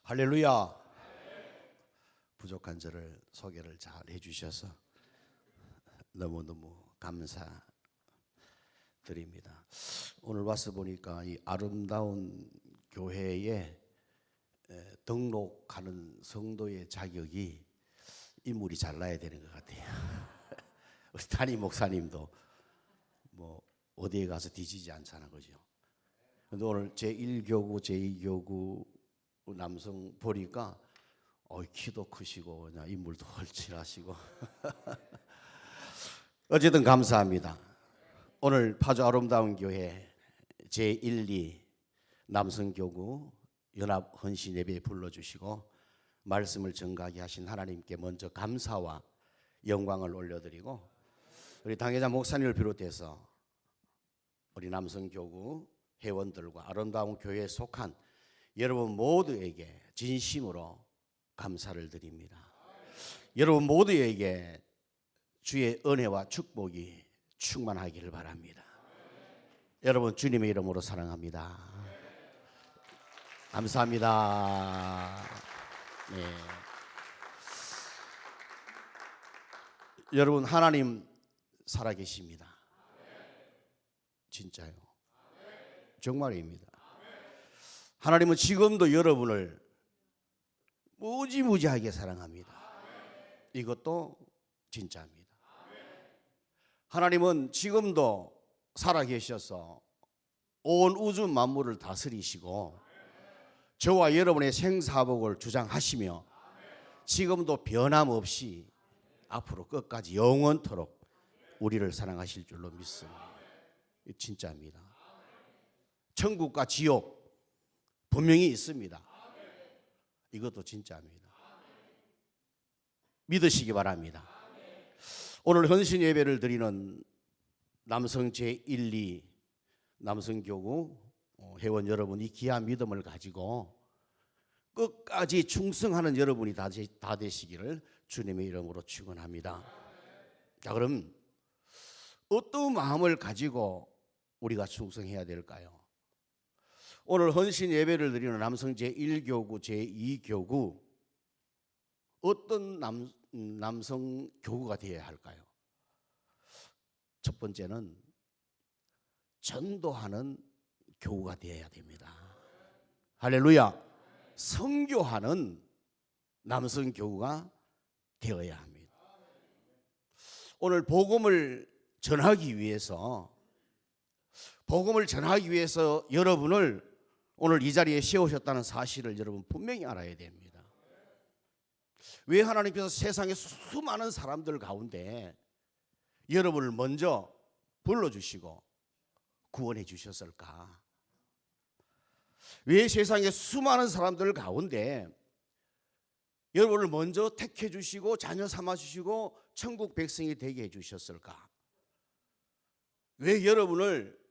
할렐루야. 부족한 저를 소개를 잘 해주셔서 너무너무 감사드립니다. 오늘 와서 보니까 이 아름다운 교회에 등록하는 성도의 자격이 인물이 잘나야 되는 것 같아요. 우리 담임 목사님도 뭐 어디에 가서 뒤지지 않잖아, 그죠? 근데 오늘 제1교구, 제2교구 남성 보니까 키도 크시고 그냥 인물도 헐칠하시고 어쨌든 감사합니다. 오늘 파주 아름다운 교회 제1, 2 남성교구 연합 헌신 예배에 불러주시고 말씀을 전가하게 하신 하나님께 먼저 감사와 영광을 올려드리고, 우리 당회장 목사님을 비롯해서 우리 남성교구 회원들과 아름다운 교회에 속한 여러분 모두에게 진심으로 감사를 드립니다. 여러분 모두에게 주의 은혜와 축복이 충만하기를 바랍니다. 여러분 주님의 이름으로 사랑합니다. 감사합니다. 네. 여러분 하나님 살아계십니다. 진짜요. 정말입니다. 하나님은 지금도 여러분을 무지무지하게 사랑합니다. 이것도 진짜입니다. 하나님은 지금도 살아계셔서 온 우주 만물을 다스리시고 저와 여러분의 생사복을 주장하시며 지금도 변함없이 앞으로 끝까지 영원토록 우리를 사랑하실 줄로 믿습니다. 진짜입니다. 천국과 지옥 분명히 있습니다. 이것도 진짜입니다. 믿으시기 바랍니다. 오늘 헌신 예배를 드리는 남성 제1, 2 남성교구 회원 여러분, 이 귀한 믿음을 가지고 끝까지 충성하는 여러분이 다 되시기를 주님의 이름으로 축원합니다. 자, 그럼 어떤 마음을 가지고 우리가 충성해야 될까요? 오늘 헌신 예배를 드리는 남성 제1교구, 제2교구 어떤 남성 교구가 되어야 할까요? 첫 번째는 전도하는 교구가 되어야 됩니다. 할렐루야. 선교하는 남성 교구가 되어야 합니다. 오늘 복음을 전하기 위해서 여러분을 오늘 이 자리에 세우셨다는 사실을 여러분 분명히 알아야 됩니다. 왜 하나님께서 세상의 수많은 사람들 가운데 여러분을 먼저 불러주시고 구원해 주셨을까? 왜 세상의 수많은 사람들 가운데 여러분을 먼저 택해 주시고 자녀 삼아 주시고 천국 백성이 되게 해 주셨을까? 왜 여러분을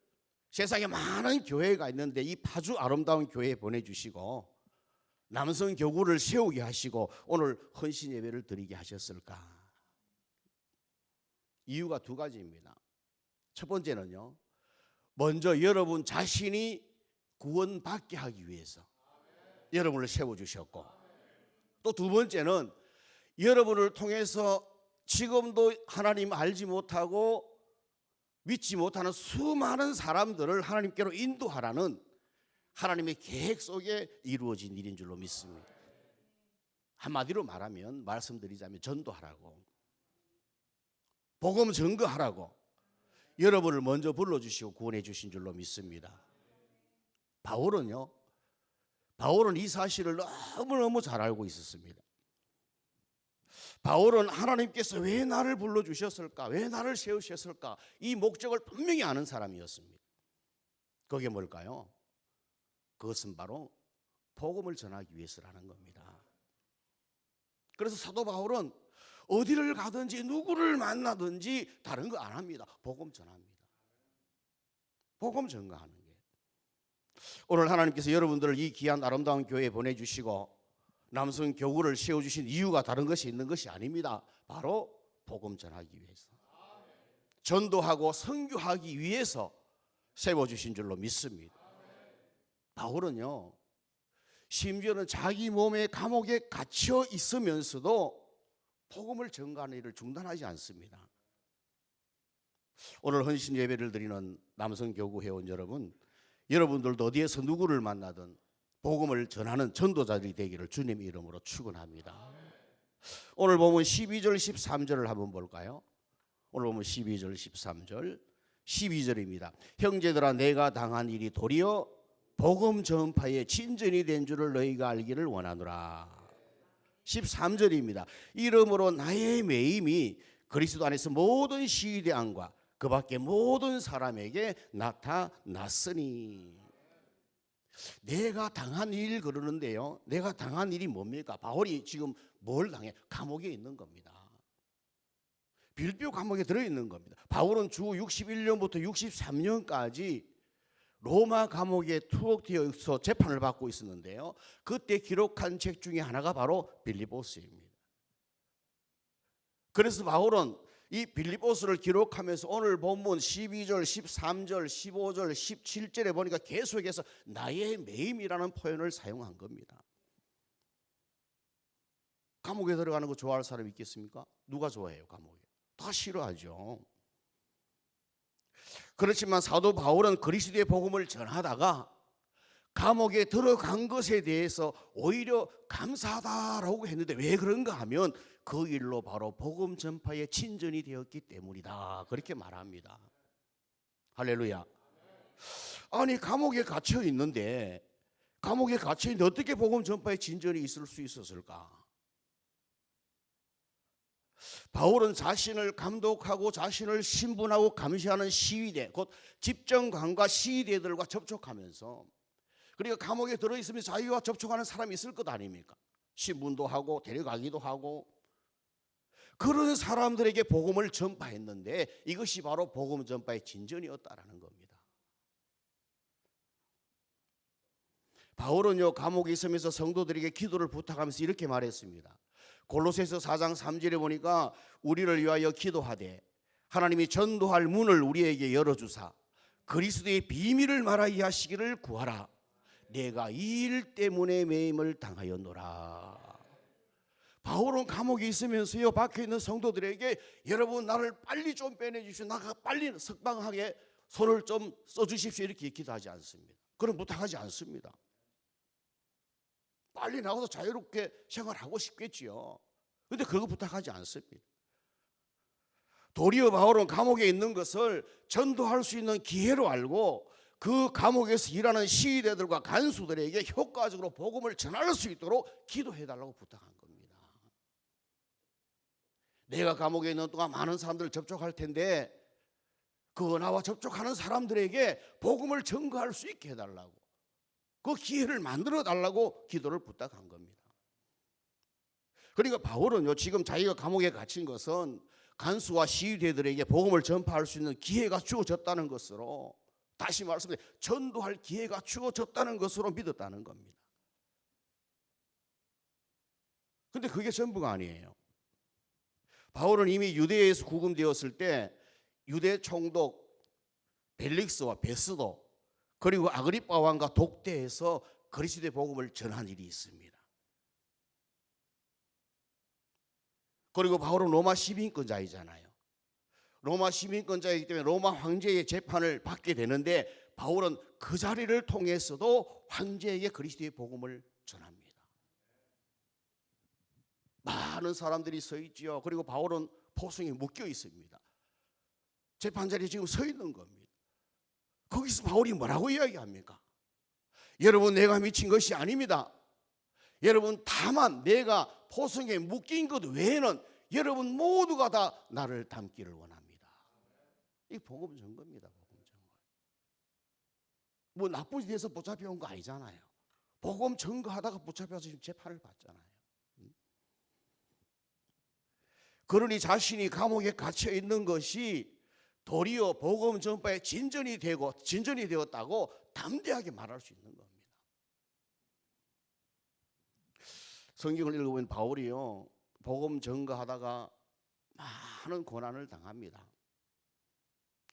세상에 많은 교회가 있는데 이 파주 아름다운 교회에 보내주시고 남성 교구를 세우게 하시고 오늘 헌신 예배를 드리게 하셨을까? 이유가 두 가지입니다. 첫 번째는요, 먼저 여러분 자신이 구원받게 하기 위해서 여러분을 세워주셨고, 또 두 번째는 여러분을 통해서 지금도 하나님 알지 못하고 믿지 못하는 수많은 사람들을 하나님께로 인도하라는 하나님의 계획 속에 이루어진 일인 줄로 믿습니다. 한마디로 말하면, 말씀드리자면 전도하라고, 복음 전거하라고 여러분을 먼저 불러주시고 구원해 주신 줄로 믿습니다. 바울은 이 사실을 너무너무 잘 알고 있었습니다. 바울은 하나님께서 왜 나를 불러주셨을까, 왜 나를 세우셨을까, 이 목적을 분명히 아는 사람이었습니다. 그게 뭘까요? 그것은 바로 복음을 전하기 위해서라는 겁니다. 그래서 사도 바울은 어디를 가든지 누구를 만나든지 다른 거 안 합니다. 복음 전합니다. 복음 전가하는 게. 오늘 하나님께서 여러분들을 이 귀한 아름다운 교회에 보내주시고 남성 교구를 세워주신 이유가 다른 것이 있는 것이 아닙니다. 바로 복음 전하기 위해서, 전도하고 선교하기 위해서 세워주신 줄로 믿습니다. 바울은요, 심지어는 자기 몸에 감옥에 갇혀 있으면서도 복음을 전가하는 일을 중단하지 않습니다. 오늘 헌신 예배를 드리는 남성 교구 회원 여러분, 여러분들도 어디에서 누구를 만나든 복음을 전하는 전도자들이 되기를 주님 이름으로 축원합니다. 오늘 보면 12절 13절을 한번 볼까요? 오늘 보면 12절 13절 12절입니다. 형제들아 내가 당한 일이 도리어 복음 전파에 진전이 된 줄을 너희가 알기를 원하노라. 13절입니다. 이러므로 나의 매임이 그리스도 안에서 모든 시대안과 그 밖에 모든 사람에게 나타났으니. 내가 당한 일 그러는데요, 내가 당한 일이 뭡니까? 바울이 지금 뭘 당해? 감옥에 있는 겁니다. 빌립보 감옥에 들어있는 겁니다. 바울은 주 61년부터 63년까지 로마 감옥에 투옥되어서 재판을 받고 있었는데요, 그때 기록한 책 중에 하나가 바로 빌립보서입니다. 그래서 바울은 이 빌립보서를 기록하면서 오늘 본문 12절, 13절, 15절, 17절에 보니까 계속해서 나의 매임이라는 표현을 사용한 겁니다. 감옥에 들어가는 거 좋아할 사람 있겠습니까? 누가 좋아해요? 감옥에 다 싫어하죠. 그렇지만 사도 바울은 그리스도의 복음을 전하다가 감옥에 들어간 것에 대해서 오히려 감사하다라고 했는데, 왜 그런가 하면 그 일로 바로 복음 전파에 진전이 되었기 때문이다, 그렇게 말합니다. 할렐루야. 아니 감옥에 갇혀 있는데 어떻게 복음 전파에 진전이 있을 수 있었을까? 바울은 자신을 감독하고 자신을 신분하고 감시하는 시위대, 곧 집정관과 시위대들과 접촉하면서, 그러니까 감옥에 들어있으면 자기와 접촉하는 사람이 있을 것 아닙니까? 신문도 하고 데려가기도 하고, 그런 사람들에게 복음을 전파했는데 이것이 바로 복음 전파의 진전이었다라는 겁니다. 바울은요 감옥에 있으면서 성도들에게 기도를 부탁하면서 이렇게 말했습니다. 골로새서 4장 3절에 보니까 우리를 위하여 기도하되 하나님이 전도할 문을 우리에게 열어주사 그리스도의 비밀을 말하게 하시기를 구하라. 내가 이 일 때문에 매임을 당하였노라. 바울은 감옥에 있으면서요 밖에 있는 성도들에게 여러분 나를 빨리 좀 빼내주십시오, 나가 빨리 석방하게 손을 좀 써주십시오, 이렇게 기도하지 않습니다. 그런 부탁하지 않습니다. 빨리 나가서 자유롭게 생활하고 싶겠지요. 그런데 그거 부탁하지 않습니다. 도리어 바울은 감옥에 있는 것을 전도할 수 있는 기회로 알고 그 감옥에서 일하는 시위대들과 간수들에게 효과적으로 복음을 전할 수 있도록 기도해달라고 부탁한 겁니다. 내가 감옥에 있는 동안 많은 사람들을 접촉할 텐데 그 나와 접촉하는 사람들에게 복음을 전가할 수 있게 해달라고, 그 기회를 만들어 달라고 기도를 부탁한 겁니다. 그러니까 바울은요 지금 자기가 감옥에 갇힌 것은 간수와 시위대들에게 복음을 전파할 수 있는 기회가 주어졌다는 것으로, 다시 말씀드려 전도할 기회가 주어졌다는 것으로 믿었다는 겁니다. 그런데 그게 전부가 아니에요. 바울은 이미 유대에서 구금되었을 때 유대 총독 벨릭스와 베스도 그리고 아그리빠 왕과 독대해서 그리스도의 복음을 전한 일이 있습니다. 그리고 바울은 로마 시민권자이잖아요. 로마 시민권자이기 때문에 로마 황제의 재판을 받게 되는데 바울은 그 자리를 통해서도 황제에게 그리스도의 복음을 전합니다. 많은 사람들이 서 있지요. 그리고 바울은 포승에 묶여 있습니다. 재판 자리에 지금 서 있는 겁니다. 거기서 바울이 뭐라고 이야기합니까? 여러분 내가 미친 것이 아닙니다. 여러분 다만 내가 포승에 묶인 것 외에는 여러분 모두가 다 나를 닮기를 원합니다. 이 복음 전거입니다. 복음 전거. 뭐 나쁜 짓에서 붙잡혀온 거 아니잖아요. 복음 전거하다가 붙잡혀서 지금 재판을 받잖아요. 그러니 자신이 감옥에 갇혀 있는 것이 도리어 복음 전파에 진전이 되었다고 담대하게 말할 수 있는 겁니다. 성경을 읽어보면 바울이요 복음 전거하다가 많은 고난을 당합니다.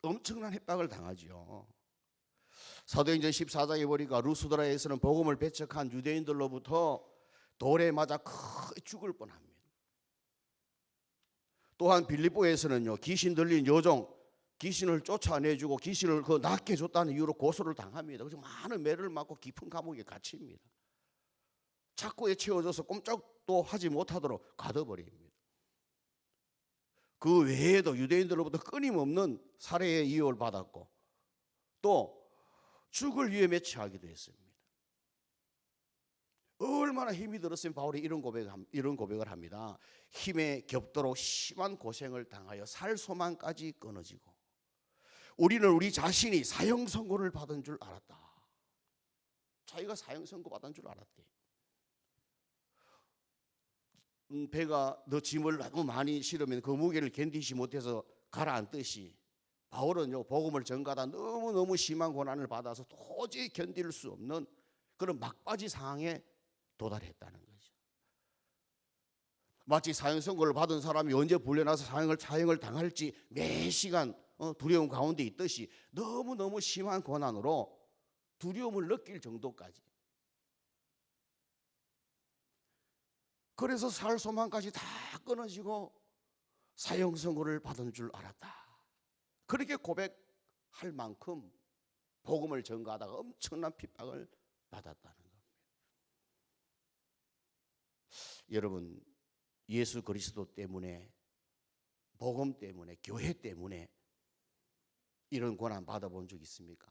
엄청난 협박을 당하죠. 사도행전 14장에 보니까 루스드라에서는 복음을 배척한 유대인들로부터 돌에 맞아 크게 죽을 뻔합니다. 또한 빌립보에서는요, 귀신 들린 여종, 귀신을 쫓아내주고 귀신을 낫게 줬다는 이유로 고소를 당합니다. 그래서 많은 매를 맞고 깊은 감옥에 갇힙니다. 착고에 채워져서 꼼짝도 하지 못하도록 가둬버립니다. 그 외에도 유대인들로부터 끊임없는 살해의 이유를 받았고 또 죽을 위험에 처하기도 했습니다. 얼마나 힘이 들었으면 바울이 이런 고백을 합니다. 힘에 겹도록 심한 고생을 당하여 살 소망까지 끊어지고 우리는 우리 자신이 사형 선고를 받은 줄 알았다. 자기가 사형 선고 받은 줄 알았대. 배가 너 짐을 너무 많이 실으면 그 무게를 견디지 못해서 가라앉듯이 바울은요, 복음을 전가하다 너무너무 심한 고난을 받아서 도저히 견딜 수 없는 그런 막바지 상황에 도달했다는 거죠. 마치 사형 선고를 받은 사람이 언제 불려나서 사형을 당할지 매 시간 두려움 가운데 있듯이 너무너무 심한 고난으로 두려움을 느낄 정도까지, 그래서 살 소망까지 다 끊어지고 사형 선고를 받은 줄 알았다. 그렇게 고백할 만큼 복음을 전가하다가 엄청난 핍박을 받았다는 겁니다. 여러분, 예수 그리스도 때문에, 복음 때문에, 교회 때문에 이런 고난 받아본 적 있습니까?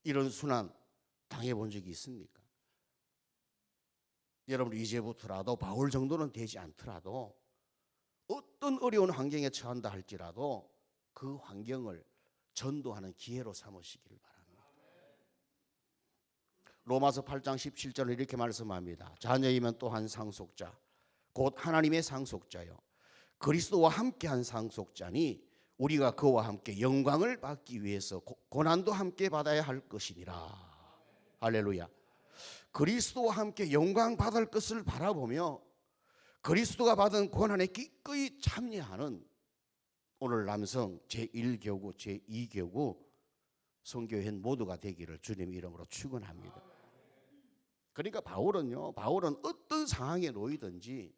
이런 순환 당해본 적이 있습니까? 여러분, 이제부터라도 바울 정도는 되지 않더라도 어떤 어려운 환경에 처한다 할지라도 그 환경을 전도하는 기회로 삼으시기를 바랍니다. 로마서 8장 17절은 이렇게 말씀합니다. 자녀이면 또한 상속자, 곧 하나님의 상속자요 그리스도와 함께한 상속자니 우리가 그와 함께 영광을 받기 위해서 고난도 함께 받아야 할 것이니라. 할렐루야. 그리스도와 함께 영광 받을 것을 바라보며 그리스도가 받은 고난에 기꺼이 참여하는 오늘 남성 제1교구 제2교구 선교회원 모두가 되기를 주님 이름으로 축원합니다. 그러니까 바울은 어떤 상황에 놓이든지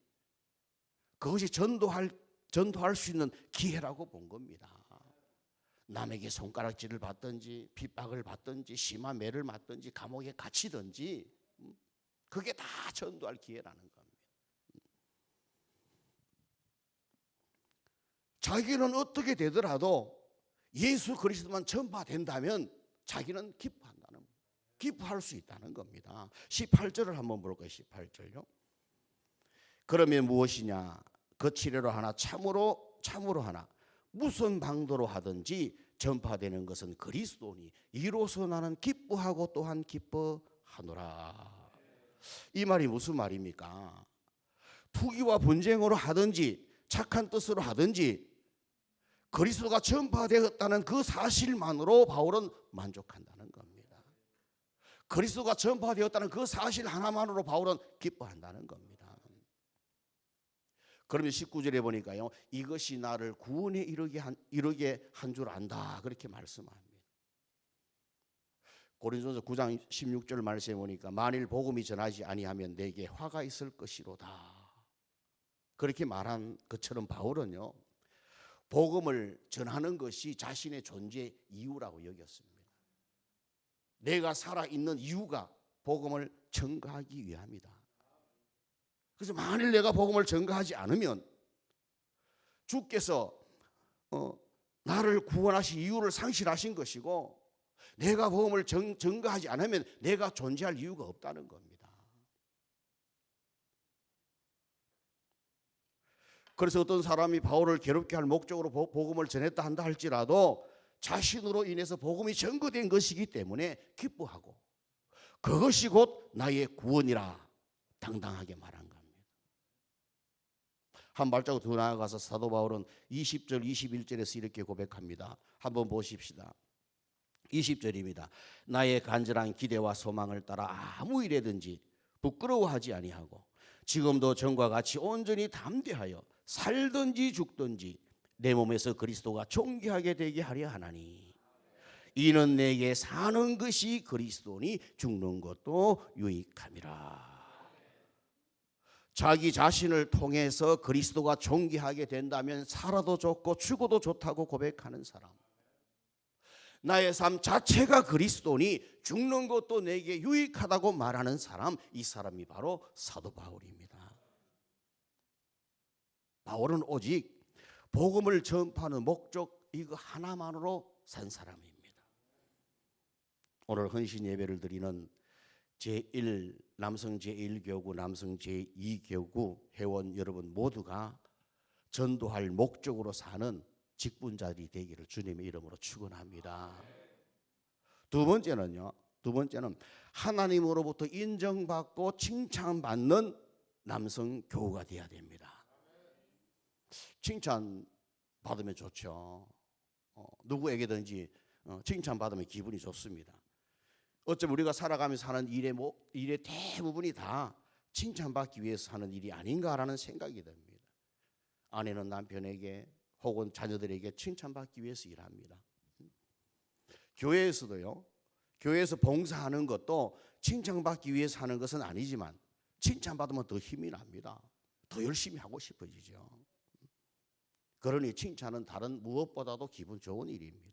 그것이 전도할 수 있는 기회라고 본 겁니다. 남에게 손가락질을 받든지 핍박을 받든지 심한 매를 맞든지 감옥에 갇히든지 그게 다 전도할 기회라는 겁니다. 자기는 어떻게 되더라도 예수 그리스도만 전파된다면 자기는 기뻐할 수 있다는 겁니다. 18절을 한번 볼까요? 18절요. 그러면 무엇이냐? 그 치료로 하나 참으로 하나 무슨 방도로 하든지 전파되는 것은 그리스도니 이로써 나는 기뻐하고 또한 기뻐하노라. 이 말이 무슨 말입니까? 투기와 분쟁으로 하든지 착한 뜻으로 하든지 그리스도가 전파되었다는 그 사실만으로 바울은 만족한다는 겁니다. 그리스도가 전파되었다는 그 사실 하나만으로 바울은 기뻐한다는 겁니다. 그러면 19절에 보니까요, 이것이 나를 구원에 이르게 한 줄 안다 그렇게 말씀합니다. 고린도전서 9장 16절 말씀에 보니까 만일 복음이 전하지 아니하면 내게 화가 있을 것이로다 그렇게 말한 것처럼 바울은요, 복음을 전하는 것이 자신의 존재 이유라고 여겼습니다. 내가 살아있는 이유가 복음을 전가하기 위함이다. 그래서 만일 내가 복음을 전가하지 않으면 주께서 나를 구원하신 이유를 상실하신 것이고 내가 복음을 전가하지 않으면 내가 존재할 이유가 없다는 겁니다. 그래서 어떤 사람이 바울을 괴롭게 할 목적으로 복음을 전했다 한다 할지라도 자신으로 인해서 복음이 전거된 것이기 때문에 기뻐하고 그것이 곧 나의 구원이라 당당하게 말한 겁니다. 한 발자국 더 나아가서 사도 바울은 20절 21절에서 이렇게 고백합니다. 한번 보십시다. 20절입니다. 나의 간절한 기대와 소망을 따라 아무 일에든지 부끄러워하지 아니하고 지금도 전과 같이 온전히 담대하여 살든지 죽든지 내 몸에서 그리스도가 존귀하게 되게 하려 하나니 이는 내게 사는 것이 그리스도니 죽는 것도 유익함이라. 자기 자신을 통해서 그리스도가 존귀하게 된다면 살아도 좋고 죽어도 좋다고 고백하는 사람, 나의 삶 자체가 그리스도니 죽는 것도 내게 유익하다고 말하는 사람, 이 사람이 바로 사도 바울입니다. 바울은 오직 복음을 전파하는 목적 이거 하나만으로 산 사람입니다. 오늘 헌신 예배를 드리는 남성 제1교구, 남성 제2교구 회원 여러분 모두가 전도할 목적으로 사는 직분자들이 되기를 주님의 이름으로 축원합니다. 두 번째는 하나님으로부터 인정받고 칭찬받는 남성 교우가 되어야 됩니다. 칭찬 받으면 좋죠. 누구에게든지 칭찬받으면 기분이 좋습니다. 어쩌면 우리가 살아가면서 하는 일의 대부분이 다 칭찬받기 위해서 하는 일이 아닌가라는 생각이 듭니다. 아내는 남편에게 혹은 자녀들에게 칭찬받기 위해서 일합니다. 교회에서도요, 교회에서 봉사하는 것도 칭찬받기 위해서 하는 것은 아니지만 칭찬받으면 더 힘이 납니다. 더 열심히 하고 싶어지죠. 그러니 칭찬은 다른 무엇보다도 기분 좋은 일입니다.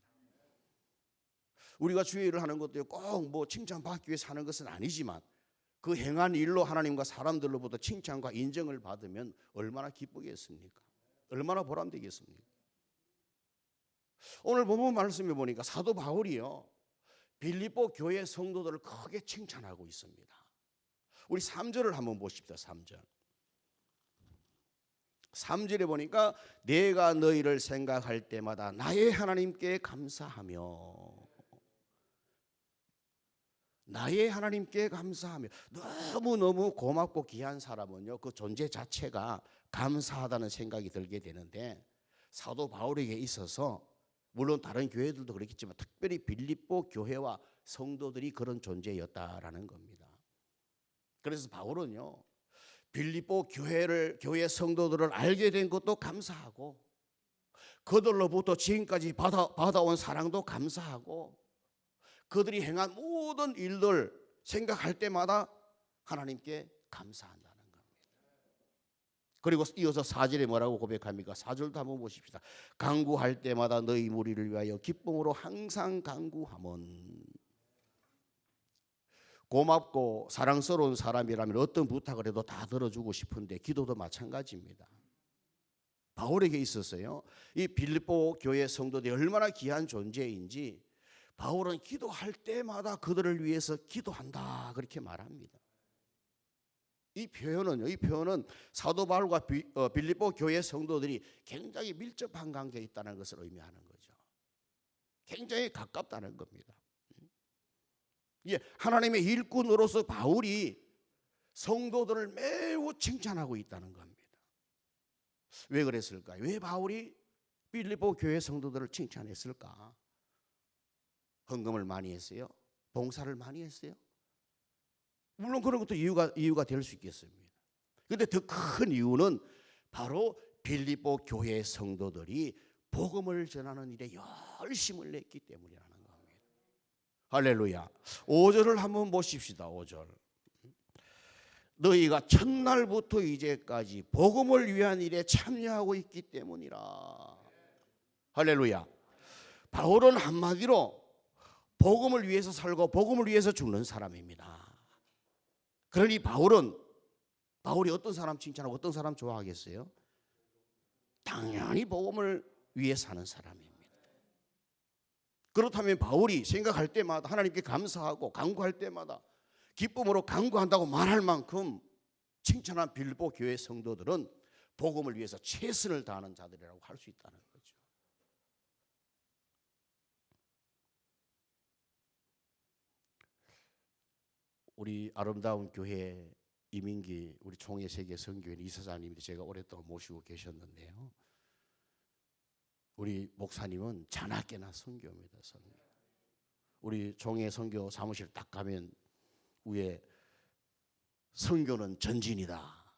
우리가 주의 일을 하는 것도 꼭 칭찬받기 위해서 하는 것은 아니지만 그 행한 일로 하나님과 사람들로부터 칭찬과 인정을 받으면 얼마나 기쁘겠습니까? 얼마나 보람되겠습니까? 오늘 본문 말씀에 보니까 사도 바울이요, 빌립보 교회 성도들을 크게 칭찬하고 있습니다. 우리 3절을 한번 보십시다. 3절에 보니까 내가 너희를 생각할 때마다 나의 하나님께 감사하며, 나의 하나님께 감사하며, 너무너무 고맙고 귀한 사람은요, 그 존재 자체가 감사하다는 생각이 들게 되는데, 사도 바울에게 있어서 물론 다른 교회들도 그렇겠지만 특별히 빌립보 교회와 성도들이 그런 존재였다라는 겁니다. 그래서 바울은요, 빌립보 교회 성도들을 알게 된 것도 감사하고, 그들로부터 지금까지 받아온 사랑도 감사하고, 그들이 행한 모든 일들 생각할 때마다 하나님께 감사한다는 겁니다. 그리고 이어서 4절에 뭐라고 고백합니까? 4절도 한번 보십시다. 간구할 때마다 너희 무리를 위하여 기쁨으로 항상 간구하면. 고맙고 사랑스러운 사람이라면 어떤 부탁을 해도 다 들어주고 싶은데 기도도 마찬가지입니다. 바울에게 있었어요. 이 빌립보 교회 성도들이 얼마나 귀한 존재인지 바울은 기도할 때마다 그들을 위해서 기도한다 그렇게 말합니다. 이 표현은 사도 바울과 빌립보 교회 성도들이 굉장히 밀접한 관계에 있다는 것을 의미하는 거죠. 굉장히 가깝다는 겁니다. 하나님의 일꾼으로서 바울이 성도들을 매우 칭찬하고 있다는 겁니다. 왜 그랬을까요? 왜 바울이 빌립보 교회 성도들을 칭찬했을까? 헌금을 많이 했어요? 봉사를 많이 했어요? 물론 그런 것도 이유가 될 수 있겠습니다. 그런데 더 큰 이유는 바로 빌립보 교회 성도들이 복음을 전하는 일에 열심을 냈기 때문이라는 겁니다. 할렐루야. 5절을 한번 보십시다. 5절. 너희가 첫날부터 이제까지 복음을 위한 일에 참여하고 있기 때문이라. 할렐루야. 바울은 한마디로 복음을 위해서 살고 복음을 위해서 죽는 사람입니다. 그러니 바울이 어떤 사람 칭찬하고 어떤 사람 좋아하겠어요? 당연히 복음을 위해 사는 사람입니다. 그렇다면 바울이 생각할 때마다 하나님께 감사하고 간구할 때마다 기쁨으로 간구한다고 말할 만큼 칭찬한 빌립보 교회 성도들은 복음을 위해서 최선을 다하는 자들이라고 할 수 있다는 거죠. 우리 아름다운 교회 이민기 우리 총회세계 선교회 이사장님이 제가 오랫동안 모시고 계셨는데요. 우리 목사님은 자나깨나 선교입니다. 선교. 우리 총회 선교 사무실 딱 가면 위에 선교는 전진이다.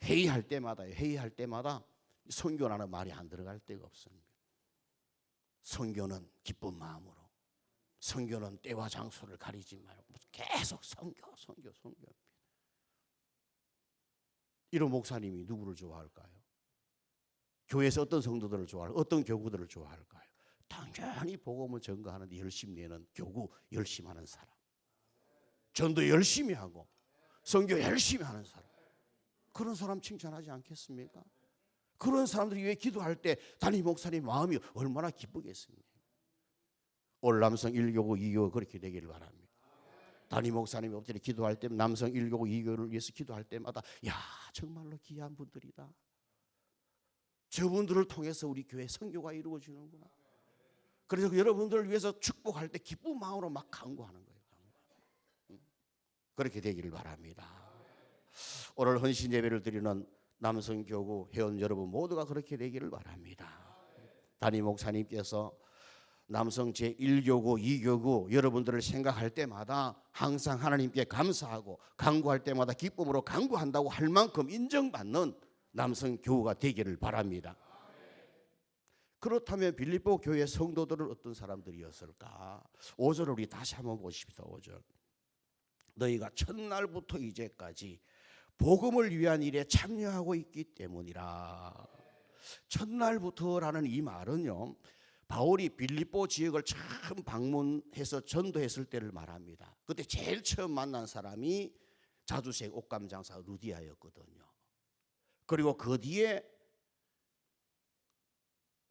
회의할 때마다 선교라는 말이 안 들어갈 데가 없습니다. 선교는 기쁜 마음으로, 선교는 때와 장소를 가리지 말고 계속 선교. 이런 목사님이 누구를 좋아할까요? 교회에서 어떤 성도들을 좋아할까요? 어떤 교구들을 좋아할까요? 당연히 복음을 전가하는데 열심히 내는 교구, 열심히 하는 사람, 전도 열심히 하고 선교 열심히 하는 사람, 그런 사람 칭찬하지 않겠습니까? 그런 사람들이 왜 기도할 때 담임 목사님 마음이 얼마나 기쁘겠습니까? 오늘 남성 1교구 2교구 그렇게 되기를 바랍니다. 담임 목사님이 엎드려 기도할 때 남성 1교구 2교구를 위해서 기도할 때마다 야 정말로 귀한 분들이다, 저분들을 통해서 우리 교회 선교가 이루어지는구나. 그래서 여러분들을 위해서 축복할 때 기쁜 마음으로 막 간구하는 거예요. 그렇게 되기를 바랍니다. 오늘 헌신 예배를 드리는 남성교구 회원 여러분 모두가 그렇게 되기를 바랍니다. 담임 목사님께서 남성 제1교구, 2교구 여러분들을 생각할 때마다 항상 하나님께 감사하고 간구할 때마다 기쁨으로 간구한다고 할 만큼 인정받는 남성교구가 되기를 바랍니다. 그렇다면 빌립보 교회 성도들은 어떤 사람들이었을까? 5절을 우리 다시 한번 보십시다. 5절. 너희가 첫날부터 이제까지 복음을 위한 일에 참여하고 있기 때문이라. 첫날부터라는 이 말은요, 바울이 빌립보 지역을 처음 방문해서 전도했을 때를 말합니다. 그때 제일 처음 만난 사람이 자두색 옷감 장사 루디아였거든요. 그리고 그 뒤에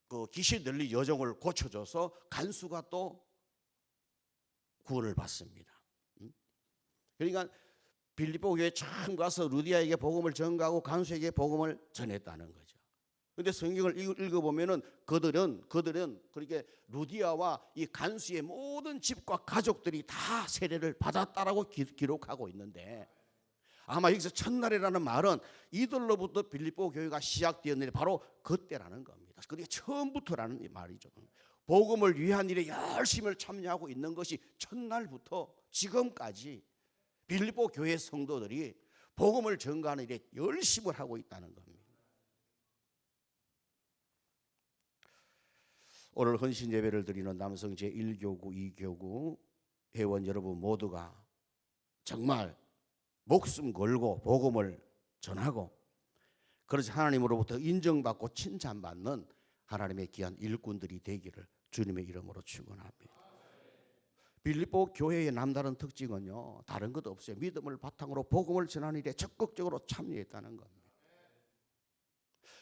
그 귀신 들린 여종을 고쳐줘서 간수가 또 구원을 받습니다. 그러니까 빌립보 교회에 처음 가서 루디아에게 복음을 전가하고 간수에게 복음을 전했다는 거죠. 그런데 성경을 읽어보면은 그들은 그렇게 루디아와 이 간수의 모든 집과 가족들이 다 세례를 받았다라고 기록하고 있는데, 아마 여기서 첫날이라는 말은 이들로부터 빌립보 교회가 시작되었는데 바로 그때라는 겁니다. 그게 처음부터라는 말이죠. 복음을 위한 일에 열심히 참여하고 있는 것이 첫날부터 지금까지 빌립보 교회 성도들이 복음을 전가하는 일에 열심을 하고 있다는 겁니다. 오늘 헌신 예배를 드리는 남성 제1교구, 2교구 회원 여러분 모두가 정말 목숨 걸고 복음을 전하고, 그래서 하나님으로부터 인정받고 칭찬받는 하나님의 귀한 일꾼들이 되기를 주님의 이름으로 축원합니다. 빌립보 교회의 남다른 특징은요, 다른 것도 없어요. 믿음을 바탕으로 복음을 전하는 일에 적극적으로 참여했다는 겁니다.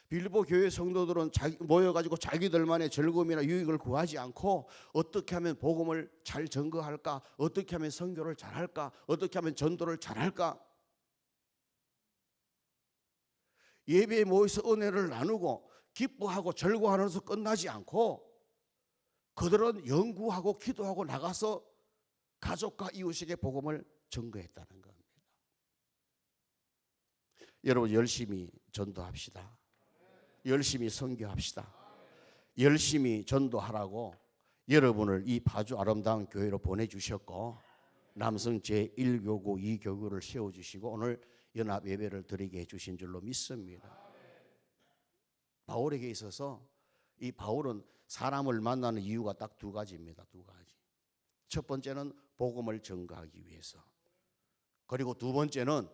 빌립보 교회 성도들은 모여가지고 자기들만의 즐거움이나 유익을 구하지 않고 어떻게 하면 복음을 잘 전거할까, 어떻게 하면 선교를 잘할까, 어떻게 하면 전도를 잘할까, 예배에 모여서 은혜를 나누고 기뻐하고 즐거워하는 것으로 끝나지 않고 그들은 연구하고 기도하고 나가서 가족과 이웃에게 복음을 전거했다는 겁니다. 여러분 열심히 전도합시다. 열심히 선교합시다. 열심히 전도하라고 여러분을 이 파주 아름다운 교회로 보내주셨고, 남성 제1교구, 2교구를 세워주시고 오늘 연합 예배를 드리게 해주신 줄로 믿습니다. 바울에게 있어서 이 바울은 사람을 만나는 이유가 딱 두 가지입니다. 두 가지. 첫 번째는 복음을 전가하기 위해서, 그리고 두 번째는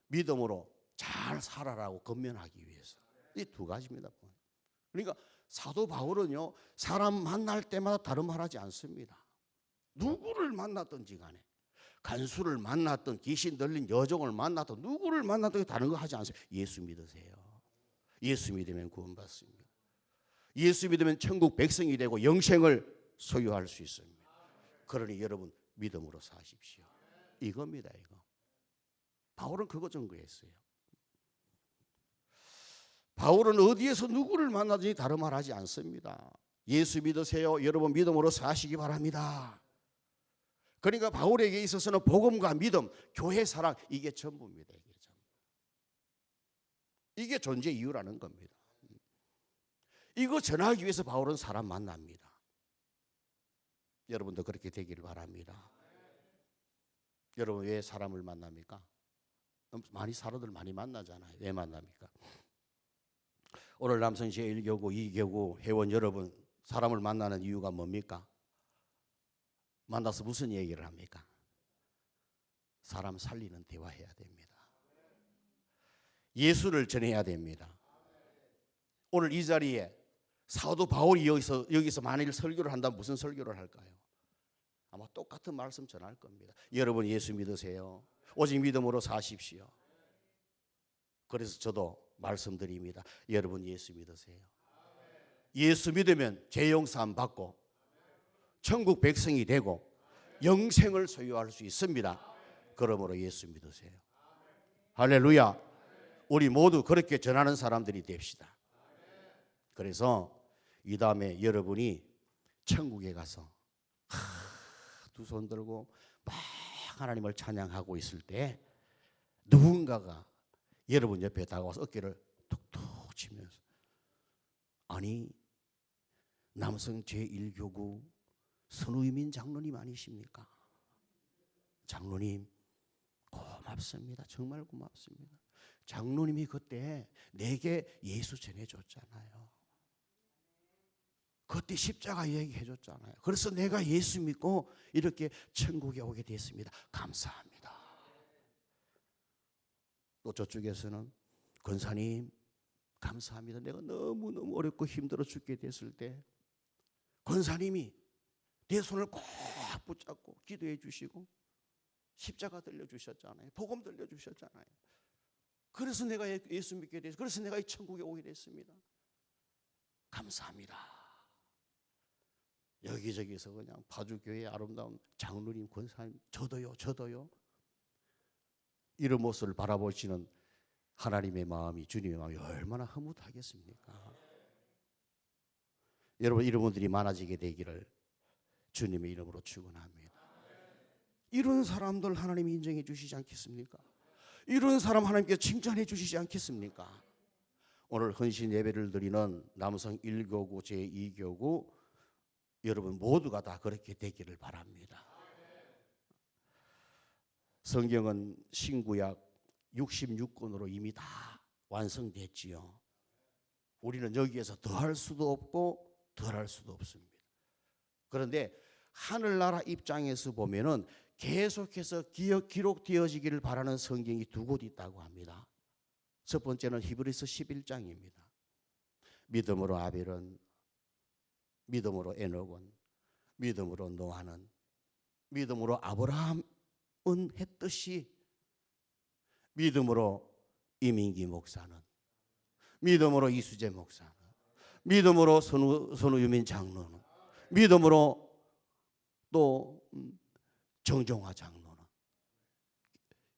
믿음으로 잘 살아라고 건면하기 위해서. 이 두 가지입니다. 그러니까 사도 바울은요, 사람 만날 때마다 다른 말 하지 않습니다. 누구를 만났든지 간에, 간수를 만났든 귀신 들린 여종을 만났든 누구를 만났든 다른 거 하지 않습니다. 예수 믿으세요. 예수 믿으면 구원받습니다. 예수 믿으면 천국 백성이 되고 영생을 소유할 수 있습니다. 그러니 여러분 믿음으로 사십시오. 이겁니다. 이거. 바울은 그거 전거했어요. 바울은 어디에서 누구를 만나든지 다른 말 하지 않습니다. 예수 믿으세요. 여러분 믿음으로 사시기 바랍니다. 그러니까 바울에게 있어서는 복음과 믿음, 교회 사랑, 이게 전부입니다. 이게 존재 이유라는 겁니다. 이거 전하기 위해서 바울은 사람 만납니다. 여러분도 그렇게 되기를 바랍니다. 여러분 왜 사람을 만납니까? 사람들 많이 만나잖아요. 왜 만납니까? 오늘 남성 제1교구, 2교구 회원 여러분 사람을 만나는 이유가 뭡니까? 만나서 무슨 얘기를 합니까? 사람 살리는 대화해야 됩니다. 예수를 전해야 됩니다. 오늘 이 자리에 사도 바울이 여기서 만일 설교를 한다면 무슨 설교를 할까요? 아마 똑같은 말씀 전할 겁니다. 여러분 예수 믿으세요. 오직 믿음으로 사십시오. 그래서 저도 말씀드립니다. 여러분 예수 믿으세요. 예수 믿으면 죄 용서함 받고 천국 백성이 되고 영생을 소유할 수 있습니다. 그러므로 예수 믿으세요. 할렐루야. 우리 모두 그렇게 전하는 사람들이 됩시다. 그래서 이 다음에 여러분이 천국에 가서 두 손 들고 막 하나님을 찬양하고 있을 때 누군가가 여러분 옆에 다가와서 어깨를 툭툭 치면서 아니 남성 제1교구 선우이민 장로님 아니십니까? 장로님 고맙습니다. 정말 고맙습니다. 장로님이 그때 내게 예수 전해줬잖아요. 그때 십자가 얘기해줬잖아요. 그래서 내가 예수 믿고 이렇게 천국에 오게 됐습니다. 감사합니다. 또 저쪽에서는 권사님 감사합니다. 내가 너무너무 어렵고 힘들어 죽게 됐을 때 권사님이 내 손을 꼭 붙잡고 기도해 주시고 십자가 들려주셨잖아요. 복음 들려주셨잖아요. 그래서 내가 예수 믿게 됐어요. 그래서 내가 이 천국에 오게 됐습니다. 감사합니다. 여기저기서 그냥 파주교회 아름다운 장로님 권사님 저도요 이런 모습을 바라보시는 하나님의 마음이 주님의 마음이 얼마나 흐뭇하겠습니까? 여러분 이런 분들이 많아지게 되기를 주님의 이름으로 축원합니다. 이런 사람들 하나님이 인정해 주시지 않겠습니까? 이런 사람 하나님께 칭찬해 주시지 않겠습니까? 오늘 헌신 예배를 드리는 남성 1교구 제2교구 여러분 모두가 다 그렇게 되기를 바랍니다. 성경은 신구약 66권으로 이미 다 완성됐지요. 우리는 여기에서 더할 수도 없고 덜할 수도 없습니다. 그런데 하늘나라 입장에서 보면은 계속해서 기록되어지기를 바라는 성경이 두 곳 있다고 합니다. 첫 번째는 히브리서 11장입니다. 믿음으로 아벨은, 믿음으로 에녹은, 믿음으로 노아는, 믿음으로 아브라함은 했듯이 믿음으로 이민기 목사는, 믿음으로 이수재 목사는, 믿음으로 선우유민 장로는, 믿음으로 또 정종화 장로는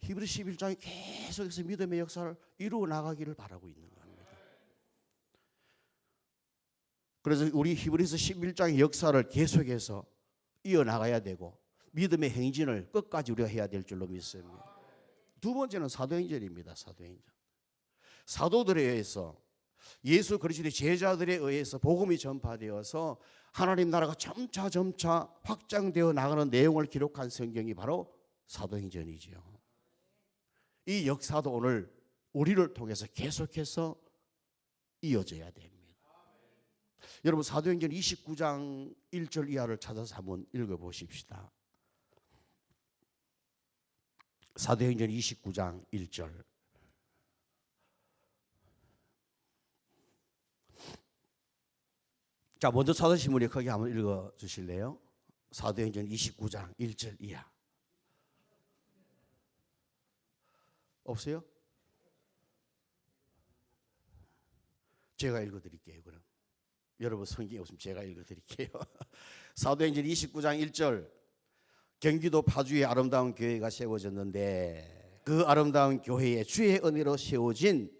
히브리 11장이 계속해서 믿음의 역사를 이루어 나가기를 바라고 있는 겁니다. 그래서 우리 히브리서 11장의 역사를 계속해서 이어나가야 되고 믿음의 행진을 끝까지 우리가 해야 될 줄로 믿습니다. 두 번째는 사도행전입니다. 사도행전. 사도들에 의해서 예수 그리스도의 제자들에 의해서 복음이 전파되어서 하나님 나라가 점차 확장되어 나가는 내용을 기록한 성경이 바로 사도행전이지요. 이 역사도 오늘 우리를 통해서 계속해서 이어져야 됩니다. 여러분 사도행전 29장 1절 이하를 찾아서 한번 읽어보십시다. 사도행전 29장 1절. 자, 먼저 사도신문에 크게 한번 읽어 주실래요? 사도행전 29장 1절 이하. 없어요? 제가 읽어 드릴게요. 그럼 여러분 성경이 없으면 제가 읽어 드릴게요. 사도행전 29장 1절. 경기도 파주에 아름다운 교회가 세워졌는데 그 아름다운 교회에 주의 은혜로 세워진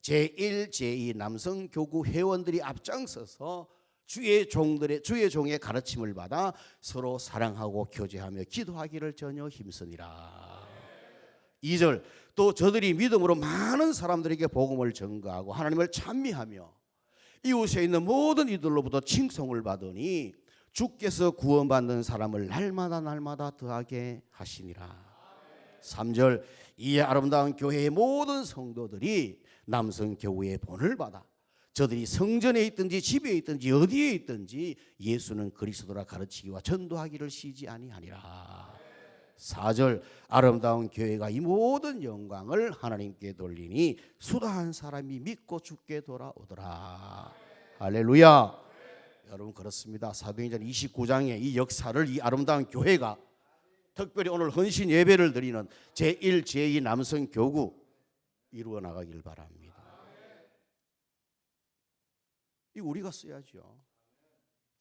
제1, 제2 남성 교구 회원들이 앞장서서 주의 종의 가르침을 받아 서로 사랑하고 교제하며 기도하기를 전혀 힘쓰니라. 2절. 또 저들이 믿음으로 많은 사람들에게 복음을 전가하고 하나님을 찬미하며 이웃에 있는 모든 이들로부터 칭송을 받으니 주께서 구원받는 사람을 날마다 더하게 하시니라. 3절. 이에 아름다운 교회의 모든 성도들이 남성 교우의 본을 받아 저들이 성전에 있든지 집에 있든지 어디에 있든지 예수는 그리스도라 가르치기와 전도하기를 쉬지 아니하니라. 4절 아름다운 교회가 이 모든 영광을 하나님께 돌리니 수다한 사람이 믿고 죽게 돌아오더라. 할렐루야. 여러분 그렇습니다. 사도행전 29장의 이 역사를 이 아름다운 교회가 특별히 오늘 헌신 예배를 드리는 제1, 제2 남성 교구 이루어 나가길 바랍니다. 이 우리가 써야죠.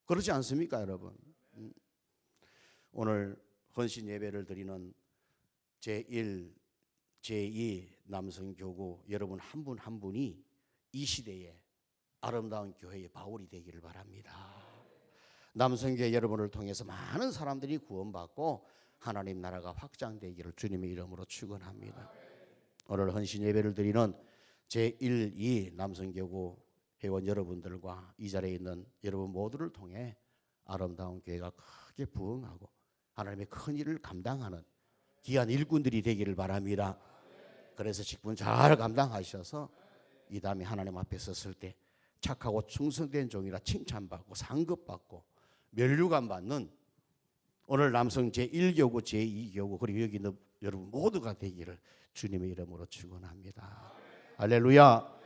그렇지 않습니까, 여러분? 오늘 헌신 예배를 드리는 제1, 제2 남성 교구 여러분 한 분 한 분이 이 시대에 아름다운 교회의 바울이 되기를 바랍니다. 남성교회 여러분을 통해서 많은 사람들이 구원받고 하나님 나라가 확장되기를 주님의 이름으로 축원합니다. 오늘 헌신 예배를 드리는 제1, 2 남성교구 회원 여러분들과 이 자리에 있는 여러분 모두를 통해 아름다운 교회가 크게 부흥하고 하나님의 큰 일을 감당하는 귀한 일꾼들이 되기를 바랍니다. 그래서 직분 잘 감당하셔서 이 다음에 하나님 앞에 섰을 때 착하고 충성된 종이라 칭찬받고 상급받고 면류관 받는 오늘 남성 제1교구 제2교구 그리고 여기 있는 여러분 모두가 되기를 주님의 이름으로 축원합니다. 할렐루야.